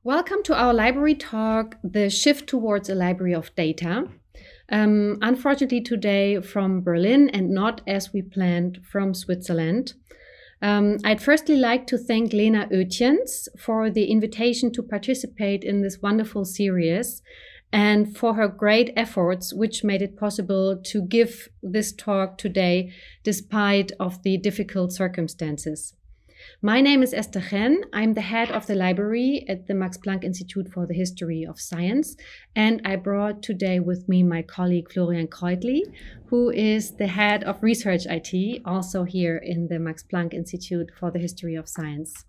Welcome to our library talk, The Shift Towards a Library of Data. Unfortunately, today from Berlin and not as we planned from Switzerland. I'd firstly like to thank Lena Oetjens for the invitation to participate in this wonderful series and for her great efforts, which made it possible to give this talk today despite of the difficult circumstances. My name is Esther Chen. I'm the head of the library at the Max Planck Institute for the History of Science. And I brought today with me my colleague Florian Kräutli, who is the head of research IT, also here in the Max Planck Institute for the History of Science.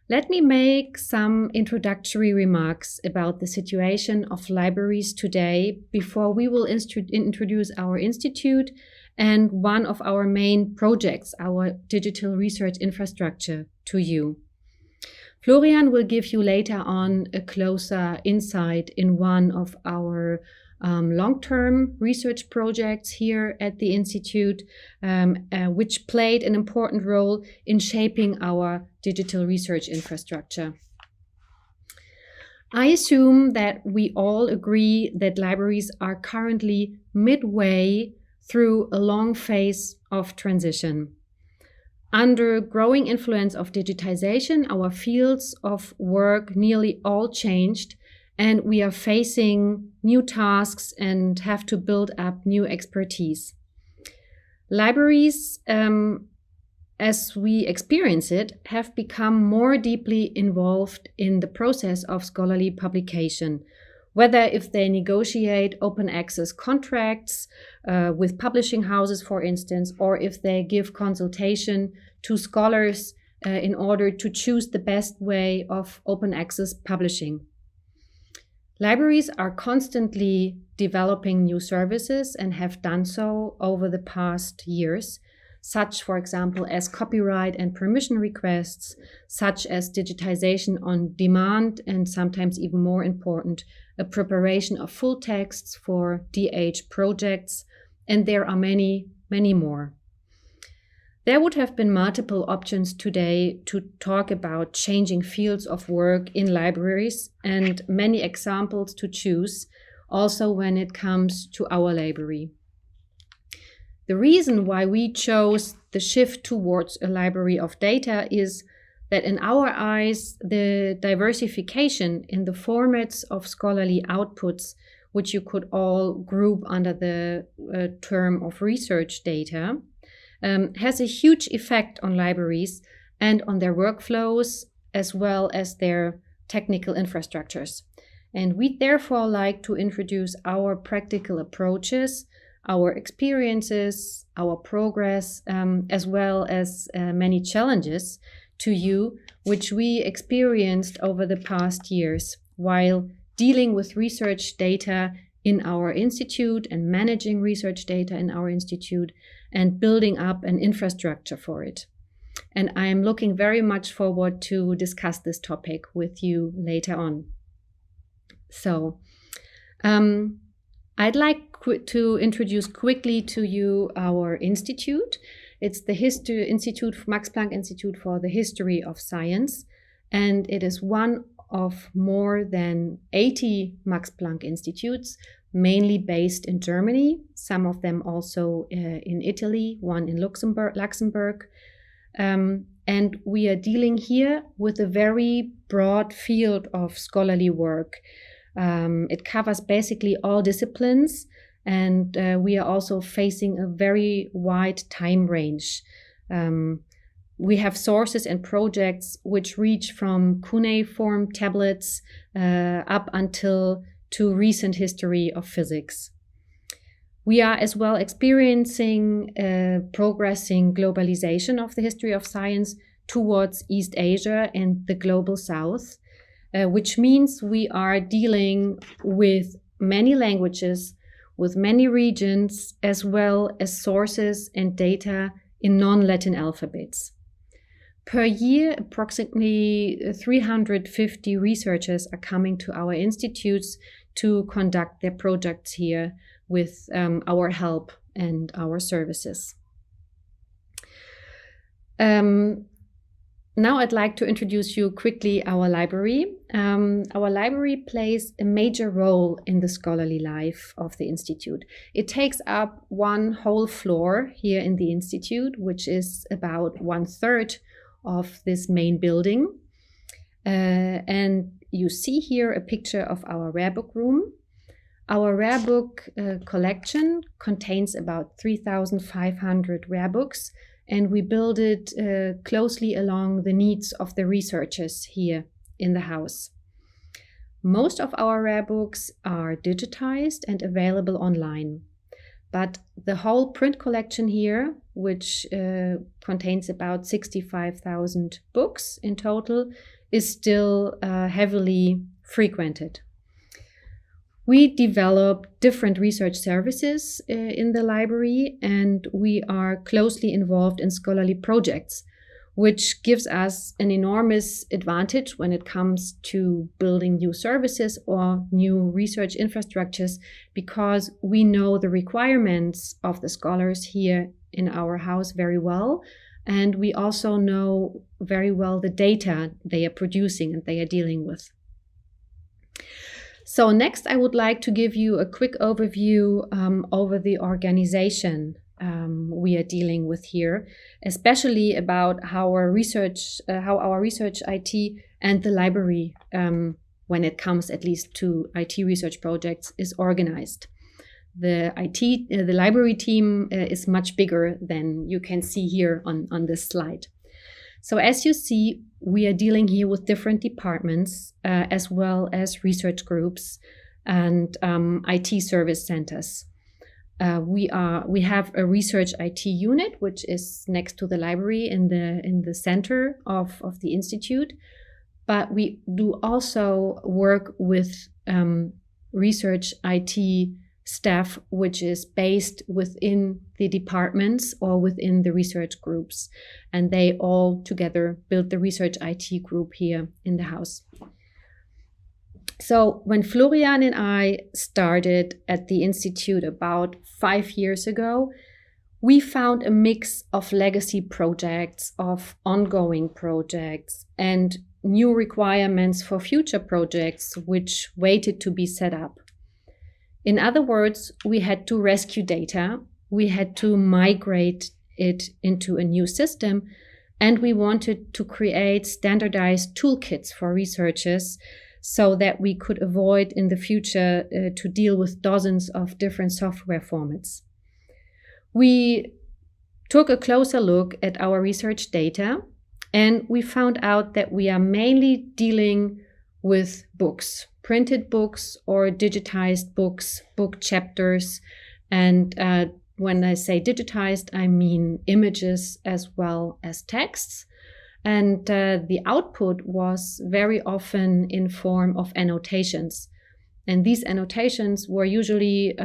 Let me make some introductory remarks about the situation of libraries today before we will introduce our institute and one of our main projects, our digital research infrastructure, to you. Florian will give you later on a closer insight in one of our long-term research projects here at the Institute, which played an important role in shaping our digital research infrastructure. I assume that we all agree that libraries are currently midway through a long phase of transition. Under growing influence of digitization, our fields of work nearly all changed, and we are facing new tasks and have to build up new expertise. Libraries, as we experience it, have become more deeply involved in the process of scholarly publication, whether if they negotiate open access contracts with publishing houses, for instance, or if they give consultation to scholars in order to choose the best way of open access publishing. Libraries are constantly developing new services and have done so over the past years, such, for example, as copyright and permission requests, such as digitization on demand, and sometimes even more important, a preparation of full texts for DH projects, and there are many, many more. There would have been multiple options today to talk about changing fields of work in libraries and many examples to choose, also when it comes to our library. The reason why we chose the shift towards a library of data is that in our eyes, the diversification in the formats of scholarly outputs, which you could all group under the term of research data, has a huge effect on libraries and on their workflows as well as their technical infrastructures. And we therefore like to introduce our practical approaches, our experiences, our progress, as well as many challenges to you, which we experienced over the past years while dealing with research data in our institute and managing research data in our institute and building up an infrastructure for it. And I am looking very much forward to discuss this topic with you later on. So, I'd like to introduce quickly to you our institute. It's the Max Planck Institute for the History of Science, and it is one of more than 80 Max Planck institutes, mainly based in Germany, some of them also in Italy, one in Luxembourg. And we are dealing here with a very broad field of scholarly work. It covers basically all disciplines, and we are also facing a very wide time range. We have sources and projects which reach from cuneiform tablets up until to recent history of physics. We are as well experiencing progressing globalization of the history of science towards East Asia and the global South, which means we are dealing with many languages, with many regions, as well as sources and data in non-Latin alphabets. Per year, approximately 350 researchers are coming to our institutes to conduct their projects here with our help and our services. Now I'd like to introduce you quickly our library. our library plays a major role in the scholarly life of the Institute. It takes up one whole floor here in the Institute, which is about 1/3 of this main building. And you see here a picture of our rare book room. Our rare book collection contains about 3,500 rare books, and we build it closely along the needs of the researchers here in the house. Most of our rare books are digitized and available online, but the whole print collection here, which contains about 65,000 books in total, is still heavily frequented. We develop different research services in the library, and we are closely involved in scholarly projects, which gives us an enormous advantage when it comes to building new services or new research infrastructures, because we know the requirements of the scholars here in our house very well, and we also know very well the data they are producing and they are dealing with. So next, I would like to give you a quick overview over the organization we are dealing with here, especially about how our research IT and the library, when it comes at least to IT research projects, is organized. The library team is much bigger than you can see here on this slide. So as you see, we are dealing here with different departments as well as research groups and IT service centers. We have a research IT unit, which is next to the library in the center of the Institute, but we do also work with research IT staff, which is based within the departments or within the research groups. And they all together build the research IT group here in the house. So when Florian and I started at the Institute about 5 years ago, we found a mix of legacy projects, of ongoing projects, and new requirements for future projects which waited to be set up. In other words, we had to rescue data, we had to migrate it into a new system, and we wanted to create standardized toolkits for researchers so that we could avoid in the future to deal with dozens of different software formats. We took a closer look at our research data, and we found out that we are mainly dealing with books, printed books or digitized books, book chapters. And when I say digitized, I mean images as well as texts. And the output was very often in form of annotations. And these annotations were usually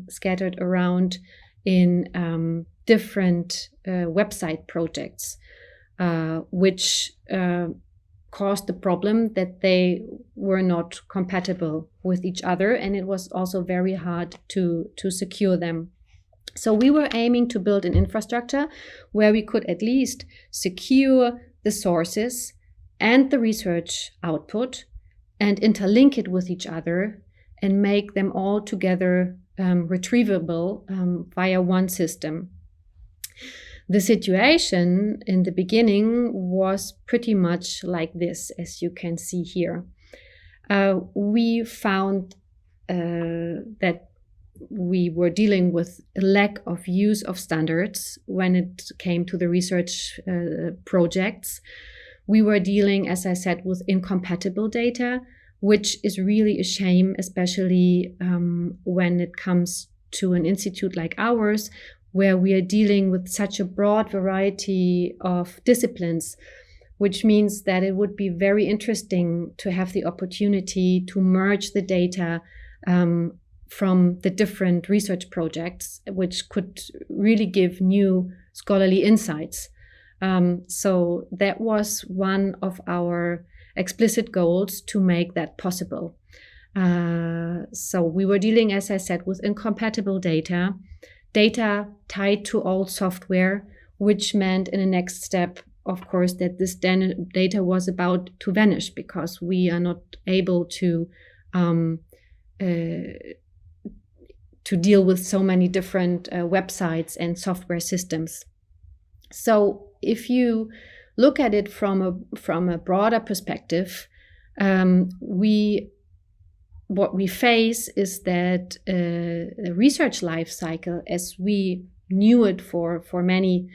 scattered around in different website projects, which caused the problem that they were not compatible with each other, and it was also very hard to secure them. So we were aiming to build an infrastructure where we could at least secure the sources and the research output and interlink it with each other and make them all together retrievable via one system. The situation in the beginning was pretty much like this, as you can see here. We found that we were dealing with a lack of use of standards when it came to the research projects. We were dealing, as I said, with incompatible data, which is really a shame, especially when it comes to an institute like ours, where we are dealing with such a broad variety of disciplines, which means that it would be very interesting to have the opportunity to merge the data from the different research projects, which could really give new scholarly insights. So that was one of our explicit goals, to make that possible. So we were dealing, as I said, with incompatible data tied to old software, which meant in the next step of course, that this data was about to vanish because we are not able to deal with so many different websites and software systems. So if you look at it from a broader perspective, what we face is that the research life cycle, as we knew it for many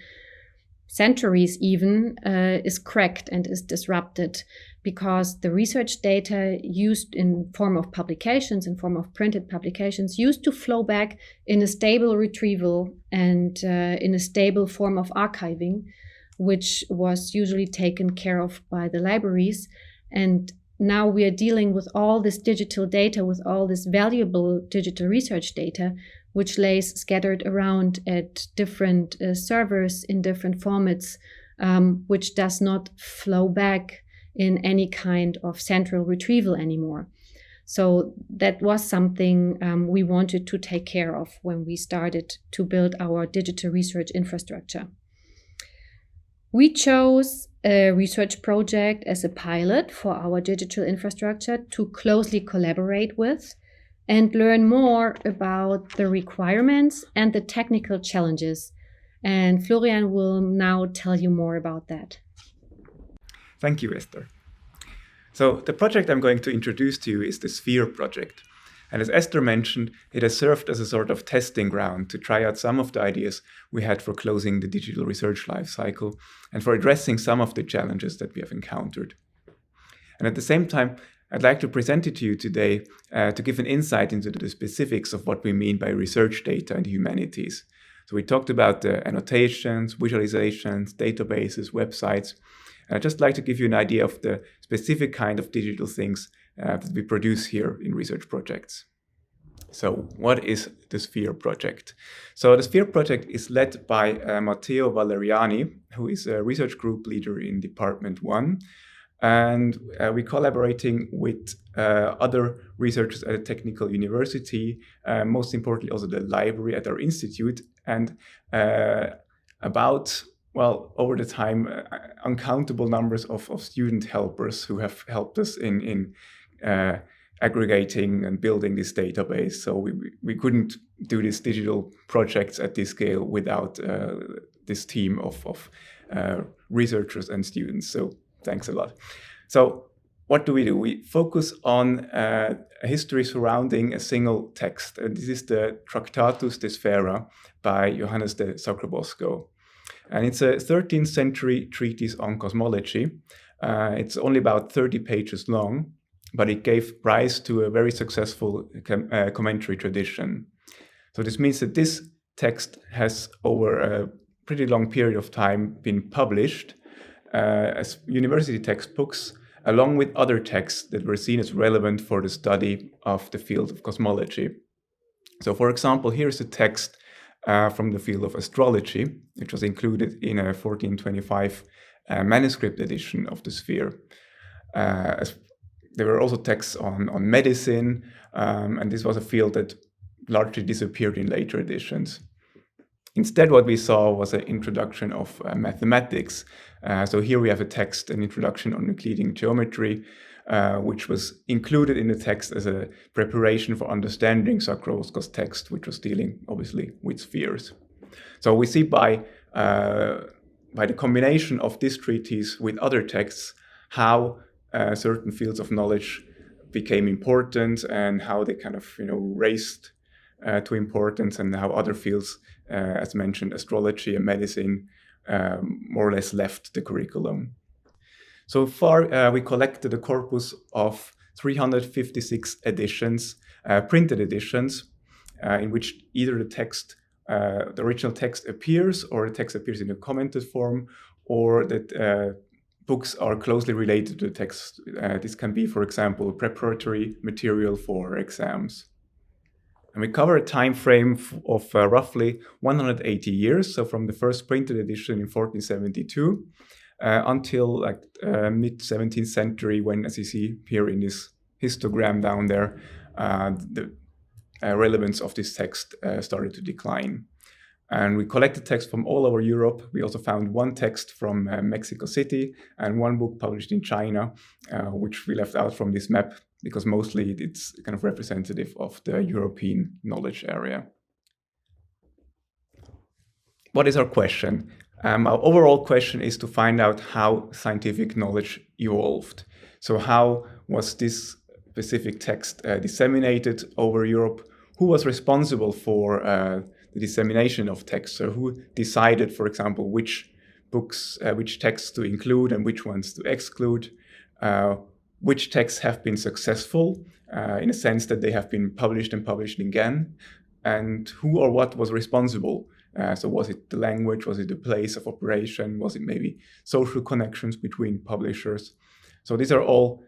centuries even, is cracked and is disrupted, because the research data used in form of publications, in form of printed publications, used to flow back in a stable retrieval and in a stable form of archiving, which was usually taken care of by the libraries. And now we are dealing with all this digital data, with all this valuable digital research data, which lays scattered around at different servers in different formats, which does not flow back in any kind of central retrieval anymore. So that was something we wanted to take care of when we started to build our digital research infrastructure. We chose a research project as a pilot for our digital infrastructure to closely collaborate with and learn more about the requirements and the technical challenges. And Florian will now tell you more about that. Thank you, Esther. So the project I'm going to introduce to you is the Sphere project. And as Esther mentioned, it has served as a sort of testing ground to try out some of the ideas we had for closing the digital research life cycle and for addressing some of the challenges that we have encountered. And at the same time, I'd like to present it to you today to give an insight into the specifics of what we mean by research data in the humanities. So we talked about the annotations, visualizations, databases, websites. And I'd just like to give you an idea of the specific kind of digital things that we produce here in research projects. So what is the Sphere project? So the Sphere project is led by Matteo Valeriani, who is a research group leader in Department 1. And we're collaborating with other researchers at a technical university, most importantly also the library at our institute, and over the time, uncountable numbers of student helpers who have helped us in aggregating and building this database. So we couldn't do these digital projects at this scale without this team of researchers and students. So thanks a lot. So what do? We focus on a history surrounding a single text. And this is the Tractatus de Sphera by Johannes de Sacrobosco. And it's a 13th century treatise on cosmology. It's only about 30 pages long, but it gave rise to a very successful commentary tradition. So this means that this text has, over a pretty long period of time, been published as university textbooks, along with other texts that were seen as relevant for the study of the field of cosmology. So for example, here's a text from the field of astrology, which was included in a 1425 manuscript edition of the Sphere. There were also texts on medicine, and this was a field that largely disappeared in later editions. Instead, what we saw was an introduction of mathematics. So here we have a text, an introduction on Euclidean geometry, which was included in the text as a preparation for understanding Sacrobosco's text, which was dealing, obviously, with spheres. So we see by the combination of this treatise with other texts how certain fields of knowledge became important and how they kind of raised to importance, and how other fields, as mentioned, astrology and medicine, more or less left the curriculum. So far, we collected a corpus of 356 editions, printed editions, in which either the original text appears, or the text appears in a commented form, or that books are closely related to the text. This can be, for example, preparatory material for exams. And we cover a time frame of roughly 180 years, so from the first printed edition in 1472 until mid-17th century, when, as you see here in this histogram down there, the relevance of this text started to decline. And we collected texts from all over Europe. We also found one text from Mexico City and one book published in China, which we left out from this map because mostly it's kind of representative of the European knowledge area. What is our question? Our overall question is to find out how scientific knowledge evolved. So how was this specific text disseminated over Europe? Who was responsible for the dissemination of texts? Or who decided, for example, which books, which texts to include and which ones to exclude? Which texts have been successful in a sense that they have been published and published again? And who or what was responsible? So was it the language? Was it the place of operation? Was it maybe social connections between publishers? So these are all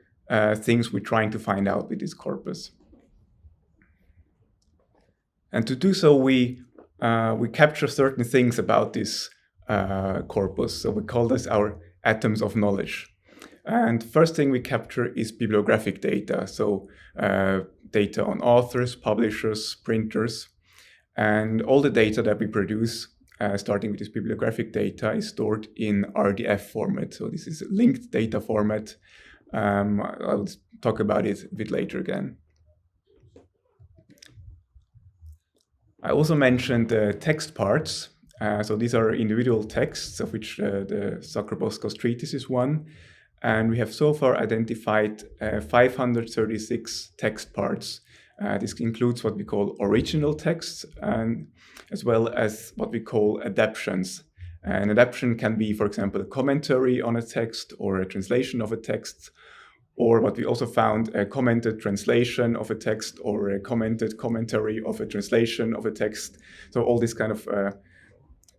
things we're trying to find out with this corpus. And to do so, we capture certain things about this corpus. So we call this our atoms of knowledge. And first thing we capture is bibliographic data. So data on authors, publishers, printers. And all the data that we produce, starting with this bibliographic data, is stored in RDF format. So this is a linked data format. I'll talk about it a bit later again. I also mentioned the text parts. So these are individual texts, of which the Sacrobosco's treatise is one. And we have so far identified 536 text parts. This includes what we call original texts, as well as what we call adaptions. An adaption can be, for example, a commentary on a text or a translation of a text, or what we also found, a commented translation of a text or a commented commentary of a translation of a text. So all these kind of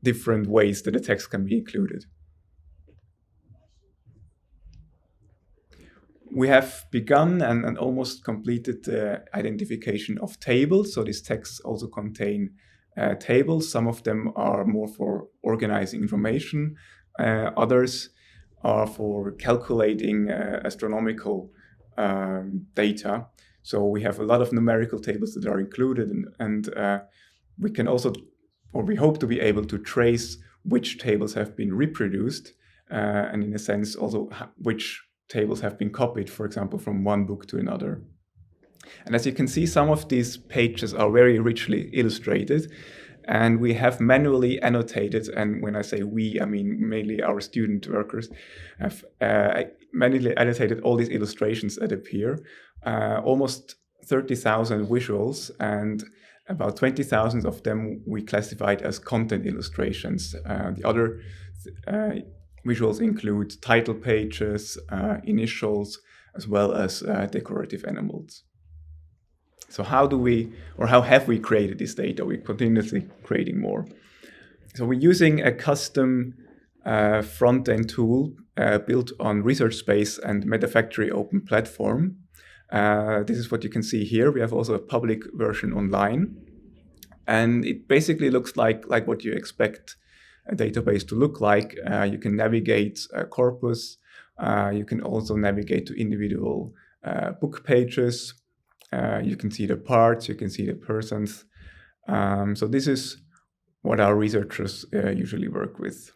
different ways that a text can be included. We have begun and almost completed the identification of tables. So these texts also contain tables. Some of them are more for organizing information. Others are for calculating astronomical data. So we have a lot of numerical tables that are included, and we can also, or we hope to be able to trace which tables have been reproduced, and in a sense also which tables have been copied, for example, from one book to another. And as you can see, some of these pages are very richly illustrated, and we have manually annotated, and when I say we, I mean mainly our student workers, have manually annotated all these illustrations that appear, almost 30,000 visuals, and about 20,000 of them we classified as content illustrations. The other visuals include title pages, initials, as well as decorative animals. So how have we created this data? We're continuously creating more. So we're using a custom front-end tool built on ResearchSpace and MetaFactory open platform. This is what you can see here. We have also a public version online. And it basically looks like what you expect a database to look like. You can navigate a corpus. You can also navigate to individual book pages. You can see the parts, you can see the persons. So this is what our researchers usually work with.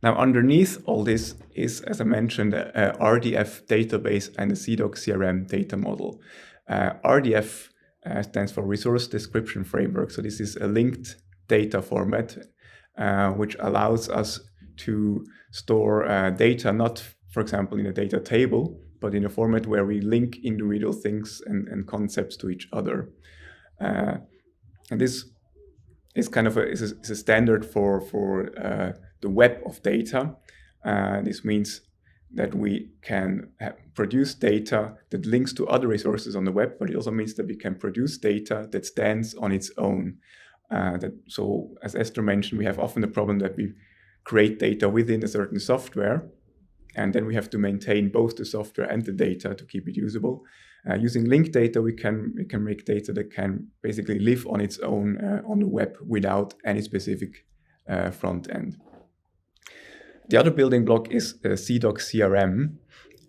Now, underneath all this is, as I mentioned, a RDF database and a CDOC CRM data model. RDF stands for Resource Description Framework. So this is a linked data format, which allows us to store data, not, for example, in a data table, but in a format where we link individual things and concepts to each other. And this is kind of a standard for the web of data. This means that we can produce data that links to other resources on the web, but it also means that we can produce data that stands on its own. So as Esther mentioned, we have often the problem that we create data within a certain software, and then we have to maintain both the software and the data to keep it usable. Using linked data, we can make data that can basically live on its own on the web without any specific front end. The other building block is CDOC CRM,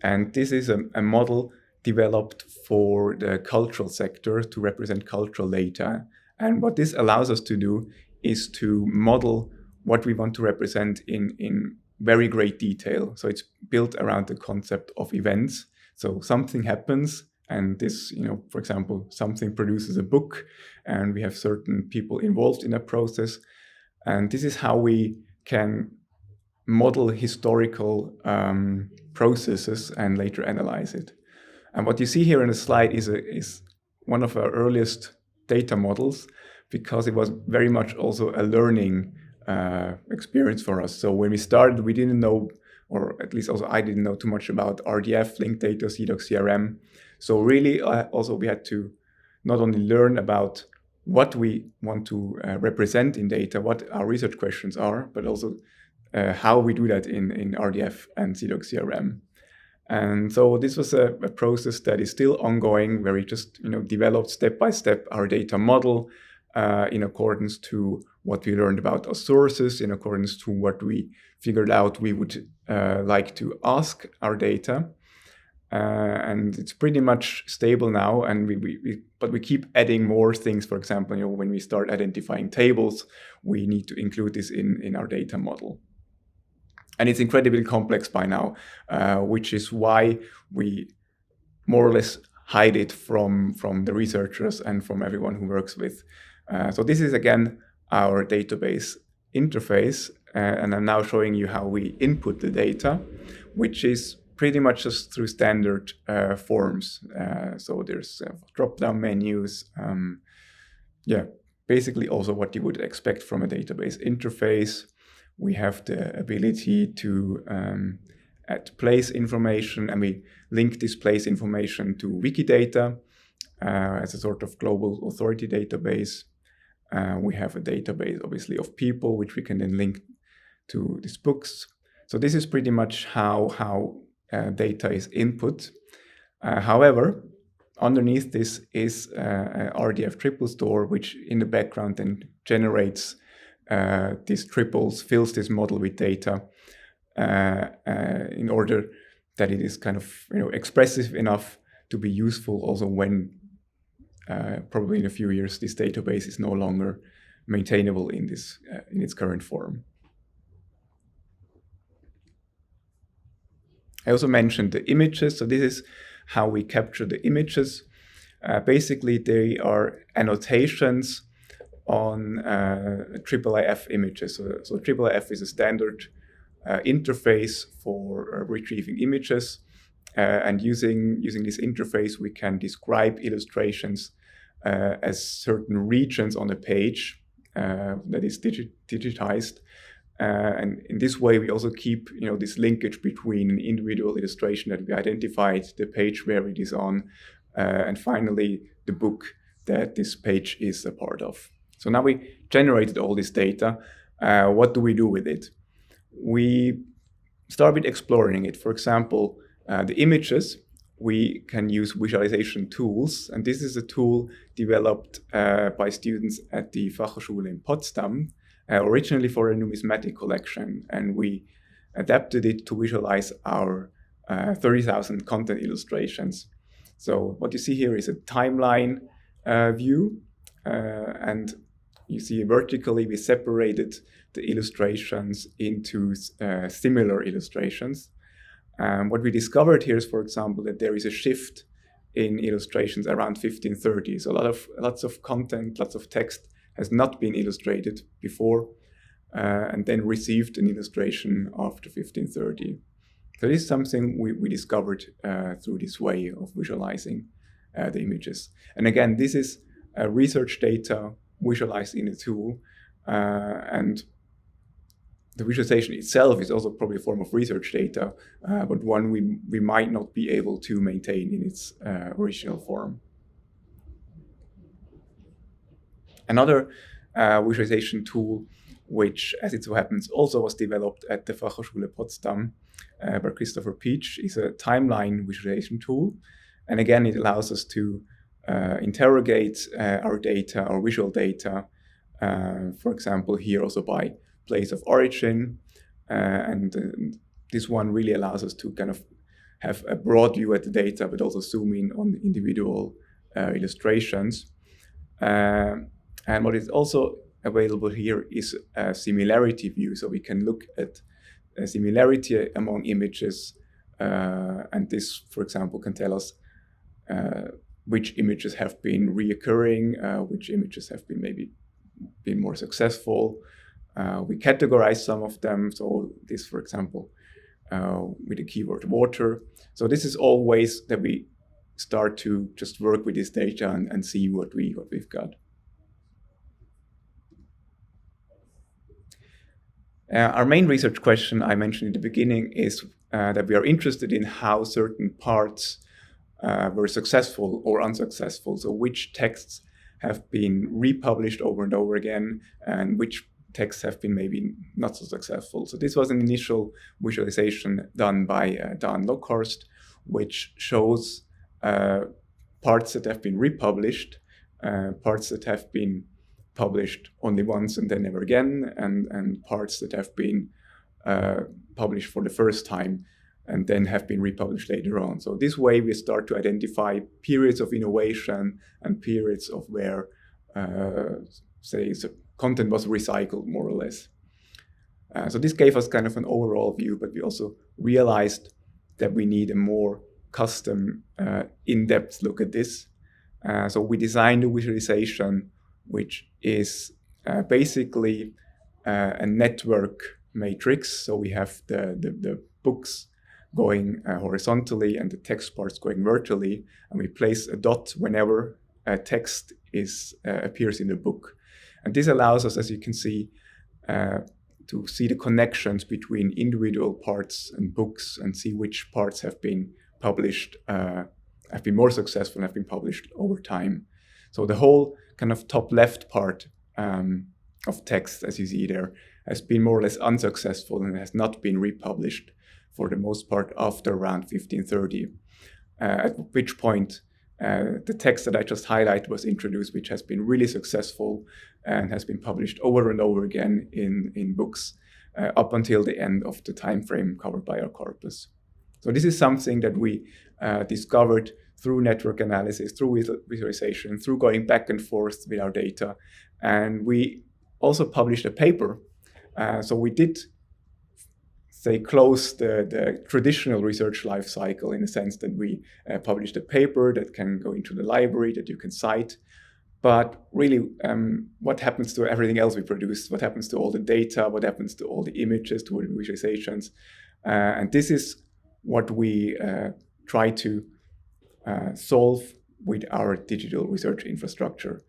and this is a model developed for the cultural sector to represent cultural data. And what this allows us to do is to model what we want to represent in very great detail. So it's built around the concept of events. So something happens, and this, for example, something produces a book, and we have certain people involved in that process. And this is how we can model historical processes and later analyze it. And what you see here in the slide is one of our earliest data models, because it was very much also a learning experience for us. So when we started, we didn't know, or at least also I didn't know too much about RDF, linked data, CDOC, CRM. So really also we had to not only learn about what we want to represent in data, what our research questions are, but also how we do that in RDF and CDOC, CRM. And so this was a process that is still ongoing, where we just developed step by step our data model in accordance to what we learned about our sources, in accordance to what we figured out we would like to ask our data. And it's pretty much stable now, and but we keep adding more things. For example, when we start identifying tables, we need to include this in our data model. And it's incredibly complex by now, which is why we more or less hide it from the researchers and from everyone who works with. So this is, again, our database interface. And I'm now showing you how we input the data, which is pretty much just through standard forms. So there's drop-down menus. Basically also what you would expect from a database interface. We have the ability to add place information, and we link this place information to Wikidata as a sort of global authority database. We have a database, obviously, of people, which we can then link to these books. So this is pretty much how data is input. However, underneath this is a RDF triple store, which in the background then generates these triples, fills this model with data in order that it is kind of expressive enough to be useful also when probably in a few years this database is no longer maintainable in its current form. I also mentioned the images. So this is how we capture the images. Basically, they are annotations on IIIF images. So IIIF is a standard interface for retrieving images. And using this interface, we can describe illustrations as certain regions on a page that is digitized. And in this way, we also keep this linkage between an individual illustration that we identified, the page where it is on, and finally the book that this page is a part of. So now we generated all this data. What do we do with it? We start with exploring it. For example, the images, we can use visualization tools. And this is a tool developed by students at the Fachhochschule in Potsdam, originally for a numismatic collection. And we adapted it to visualize our 30,000 content illustrations. So what you see here is a timeline view. And you see vertically, we separated the illustrations into similar illustrations. What we discovered here is, for example, that there is a shift in illustrations around 1530. So lots of content, lots of text has not been illustrated before and then received an illustration after 1530. So this is something we discovered through this way of visualizing the images. And again, this is research data visualized in a tool, and the visualization itself is also probably a form of research data, but one we might not be able to maintain in its original form. Another visualization tool, which, as it so happens, also was developed at the Fachhochschule Potsdam by Christopher Peach, is a timeline visualization tool. And again, it allows us to interrogate our data, our visual data, for example, here also by place of origin. And this one really allows us to kind of have a broad view at the data, but also zoom in on the individual illustrations. And what it also available here is a similarity view. So we can look at a similarity among images, and this, for example, can tell us which images have been reoccurring, which images have been maybe been more successful. We categorize some of them. So this, for example, with the keyword water. So this is all ways that we start to just work with this data and see what we've got. Our main research question I mentioned in the beginning is that we are interested in how certain parts were successful or unsuccessful. So which texts have been republished over and over again, and which texts have been maybe not so successful. So this was an initial visualization done by Dan Lockhorst, which shows parts that have been republished, parts that have been published only once and then never again, and parts that have been published for the first time and then have been republished later on. So this way we start to identify periods of innovation and periods of where, say, content was recycled more or less. So this gave us kind of an overall view, but we also realized that we need a more custom, in-depth look at this. So we designed a visualization which is basically a network matrix. So we have the books going horizontally and the text parts going vertically, and we place a dot whenever a text appears in the book. And this allows us, as you can see, to see the connections between individual parts and books and see which parts have been published, have been more successful and have been published over time. So the whole kind of top left part of text, as you see there, has been more or less unsuccessful and has not been republished for the most part after around 1530, at which point the text that I just highlighted was introduced, which has been really successful and has been published over and over again in books up until the end of the time frame covered by our corpus. So this is something that we discovered through network analysis, through visualization, through going back and forth with our data. And we also published a paper. So we did, say, close the traditional research life cycle in the sense that we published a paper that can go into the library, that you can cite. But really, what happens to everything else we produce? What happens to all the data? What happens to all the images, to all the visualizations? And this is what we try to solve with our digital research infrastructure,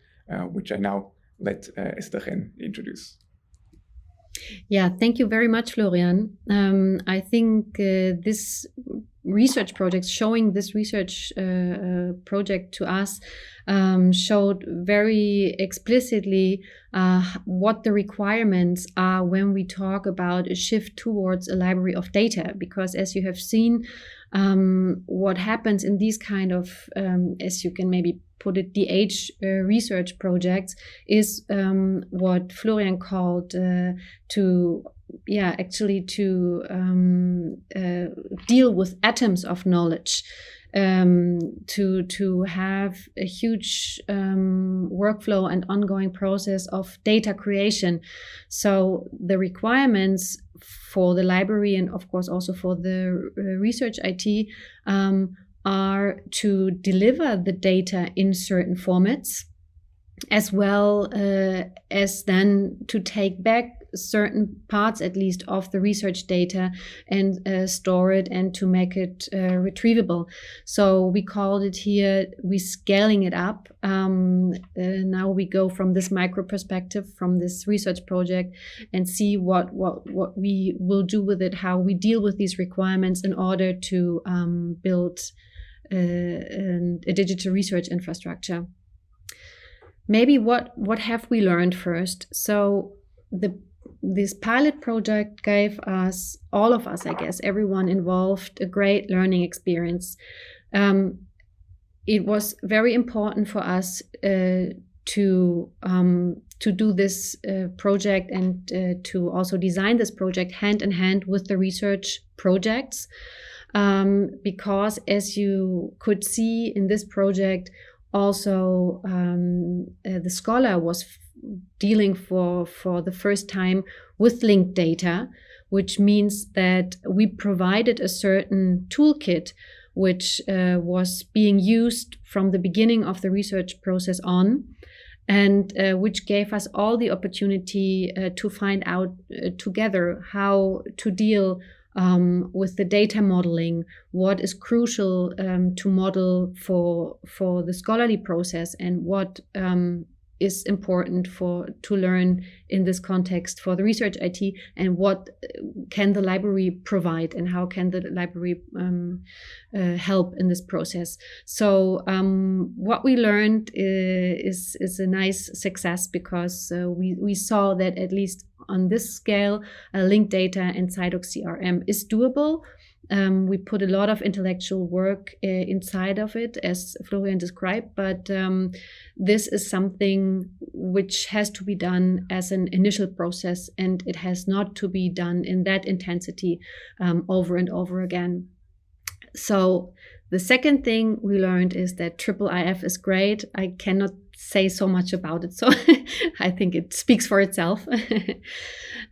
which I now let Esther introduce. Yeah, thank you very much, Florian. I think this research project, showing this research project to us, showed very explicitly what the requirements are when we talk about a shift towards a library of data. Because as you have seen, what happens in these kind of, as you can maybe put it, DH research projects is what Florian called to deal with atoms of knowledge, to have a huge workflow and ongoing process of data creation. So the requirements for the library and of course also for the research IT are to deliver the data in certain formats, as well as then to take back certain parts, at least, of the research data and store it and to make it retrievable. So we called it here, we scaling it up. Now we go from this micro perspective, from this research project, and see what we will do with it, how we deal with these requirements in order to build a digital research infrastructure. Maybe what have we learned first? So this pilot project gave us, all of us, I guess, everyone involved, a great learning experience. It was very important for us to do this project and to also design this project hand in hand with the research projects. Because as you could see in this project, also the scholar was dealing for the first time with linked data, which means that we provided a certain toolkit which was being used from the beginning of the research process on, and which gave us all the opportunity to find out together how to deal with the data modeling, what is crucial to model for the scholarly process, and what is important to learn in this context for the research IT, and what can the library provide, and how can the library help in this process. So what we learned is a nice success, because we saw that at least on this scale, linked data and SciDoc CRM is doable. We put a lot of intellectual work inside of it, as Florian described, but this is something which has to be done as an initial process, and it has not to be done in that intensity over and over again. So the second thing we learned is that IIIF is great. I cannot say so much about it, so I think it speaks for itself.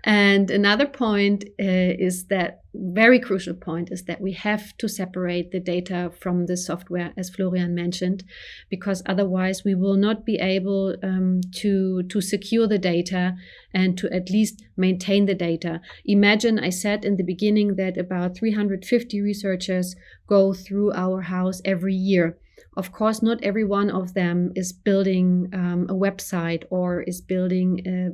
And another point is that, very crucial point, is that we have to separate the data from the software, as Florian mentioned, because otherwise we will not be able to secure the data and to at least maintain the data. Imagine, I said in the beginning that about 350 researchers go through our house every year. Of course, not every one of them is building a website or is building a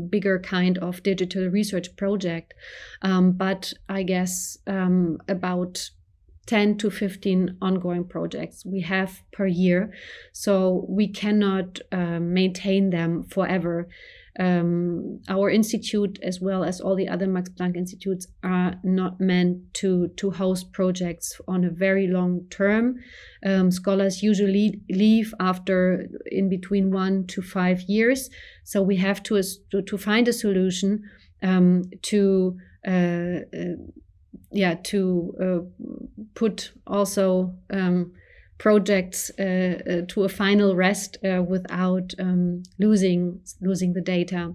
bigger kind of digital research project, but I guess about 10 to 15 ongoing projects we have per year, so we cannot maintain them forever. Our institute, as well as all the other Max Planck institutes, are not meant to host projects on a very long term. Scholars usually leave after in between 1 to 5 years, so we have to find a solution to put also projects to a final rest without losing the data.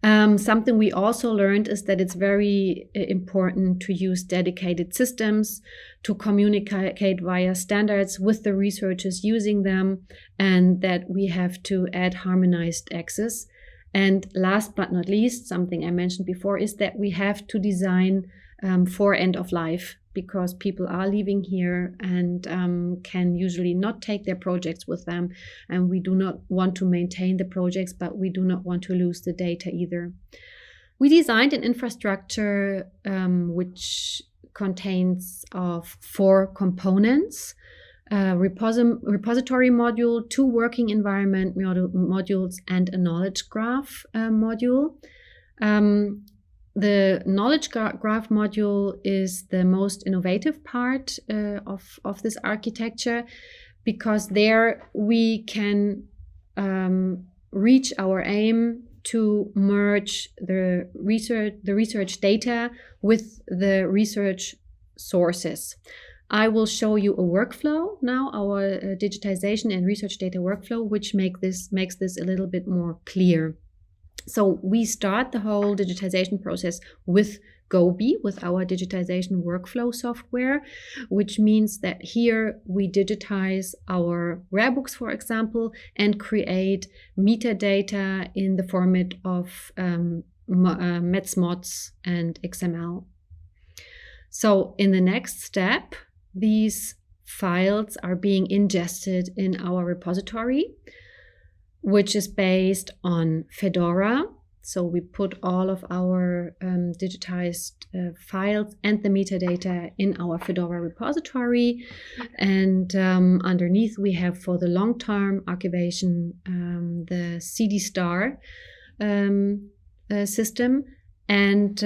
Something we also learned is that it's very important to use dedicated systems, to communicate via standards with the researchers using them, and that we have to add harmonized access. And last but not least, something I mentioned before, is that we have to design for end of life, because people are leaving here and can usually not take their projects with them. And we do not want to maintain the projects, but we do not want to lose the data either. We designed an infrastructure which contains of 4 components: repository module, 2 working environment modules, and a knowledge graph module. The knowledge graph module is the most innovative part of this architecture, because there we can reach our aim to merge the research data with the research sources. I will show you a workflow now, our digitization and research data workflow, which makes this a little bit more clear. So we start the whole digitization process with Gobi, with our digitization workflow software, which means that here we digitize our rare books, for example, and create metadata in the format of METS-MODS and XML. So in the next step, these files are being ingested in our repository, which is based on Fedora. So we put all of our digitized files and the metadata in our Fedora repository. And underneath we have, for the long-term archivation, the CD star system. And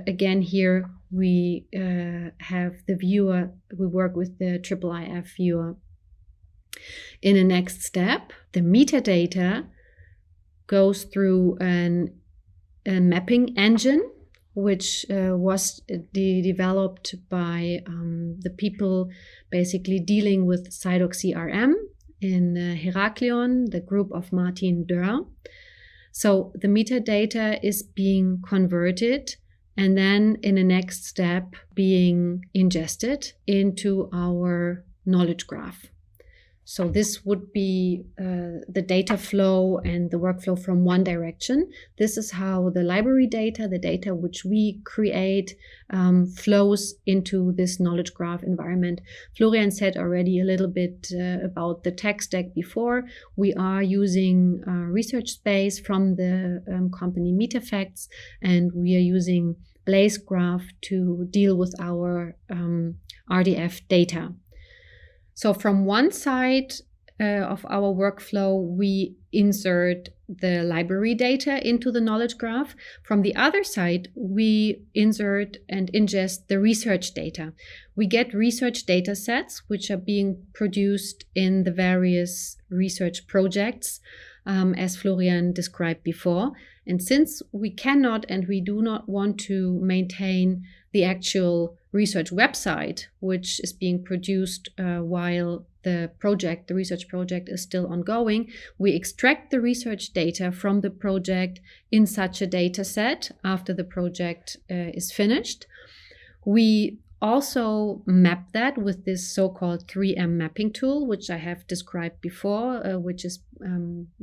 again, here we have the viewer, we work with the IIIF viewer. In the next step, the metadata goes through a mapping engine, which was developed by the people basically dealing with SciDoc CRM. in Heraklion, the group of Martin Dörr. So the metadata is being converted and then in the next step being ingested into our knowledge graph. So this would be the data flow and the workflow from one direction. This is how the library data, the data which we create, flows into this knowledge graph environment. Florian said already a little bit about the tech stack before. We are using research space from the company MetaFacts, and we are using Blaze Graph to deal with our RDF data. So from one side of our workflow, we insert the library data into the knowledge graph. From the other side, we insert and ingest the research data. We get research data sets, which are being produced in the various research projects, as Florian described before. And since we cannot and we do not want to maintain the actual research website, which is being produced while the research project is still ongoing, we extract the research data from the project in such a data set after the project is finished. We also map that with this so-called 3M mapping tool, which I have described before, which is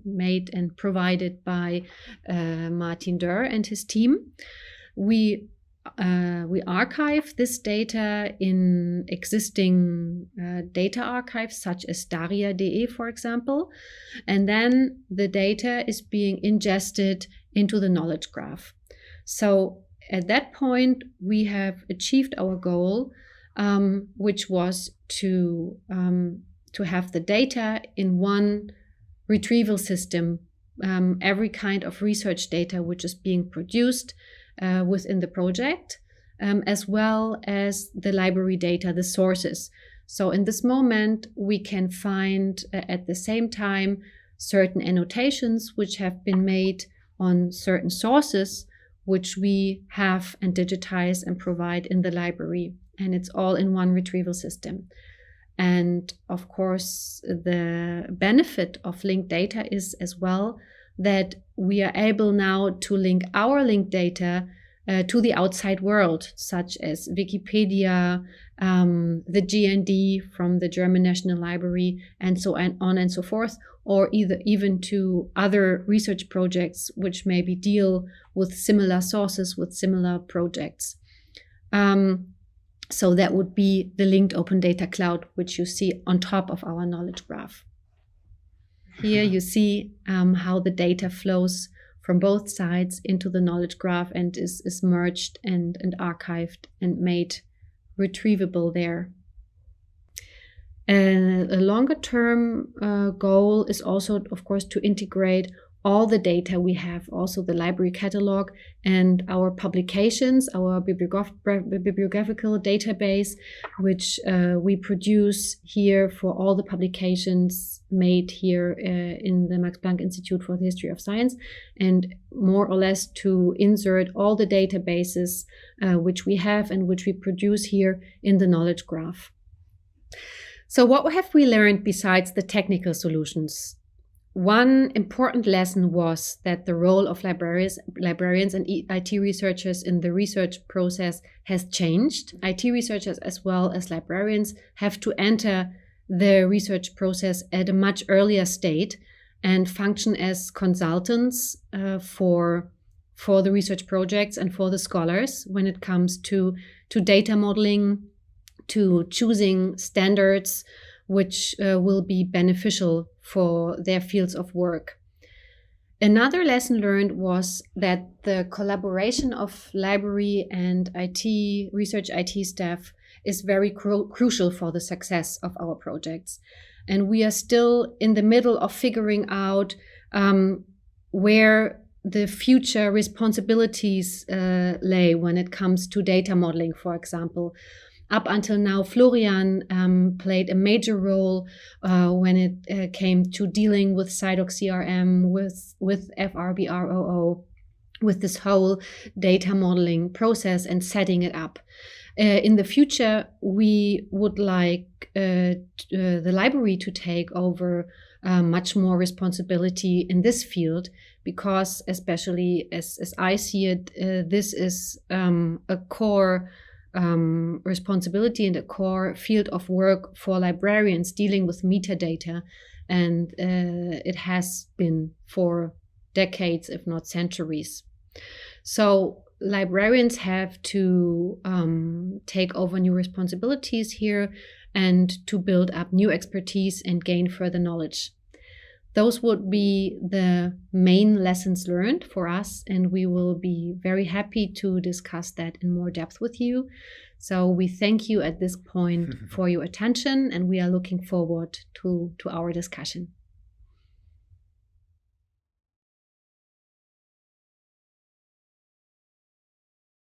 made and provided by Martin Dörr and his team. We archive this data in existing data archives, such as daria.de, for example, and then the data is being ingested into the knowledge graph. So at that point, we have achieved our goal, which was to have the data in one retrieval system, every kind of research data which is being produced within the project, as well as the library data, the sources. So in this moment, we can find at the same time certain annotations which have been made on certain sources, which we have and digitize and provide in the library. And it's all in one retrieval system. And of course, the benefit of linked data is as well that we are able now to link our linked data to the outside world, such as Wikipedia, the GND from the German National Library, and so on and so forth, or even to other research projects which maybe deal with similar sources, with similar projects. So that would be the linked open data cloud, which you see on top of our knowledge graph. Here you see how the data flows from both sides into the knowledge graph and is merged and archived and made retrievable there. And a longer term goal is also, of course, to integrate all the data we have, also the library catalog and our publications, our bibliographical database, which we produce here for all the publications made here in the Max Planck Institute for the History of Science, and more or less to insert all the databases which we have and which we produce here in the knowledge graph. So what have we learned besides the technical solutions? One important lesson was that the role of librarians and IT researchers in the research process has changed. IT researchers as well as librarians have to enter the research process at a much earlier state and function as consultants for the research projects and for the scholars when it comes to data modeling, to choosing standards which will be beneficial for their fields of work. Another lesson learned was that the collaboration of library and research IT staff is very crucial for the success of our projects. And we are still in the middle of figuring out where the future responsibilities lay when it comes to data modeling, for example. Up until now, Florian played a major role when it came to dealing with CyDoc CRM, with FRBROO, with this whole data modeling process and setting it up. In the future, we would like the library to take over much more responsibility in this field, because especially as I see it, this is a core responsibility and a core field of work for librarians dealing with metadata. And it has been for decades, if not centuries. So librarians have to take over new responsibilities here and to build up new expertise and gain further knowledge. Those would be the main lessons learned for us, and we will be very happy to discuss that in more depth with you. So we thank you at this point for your attention, and we are looking forward to our discussion.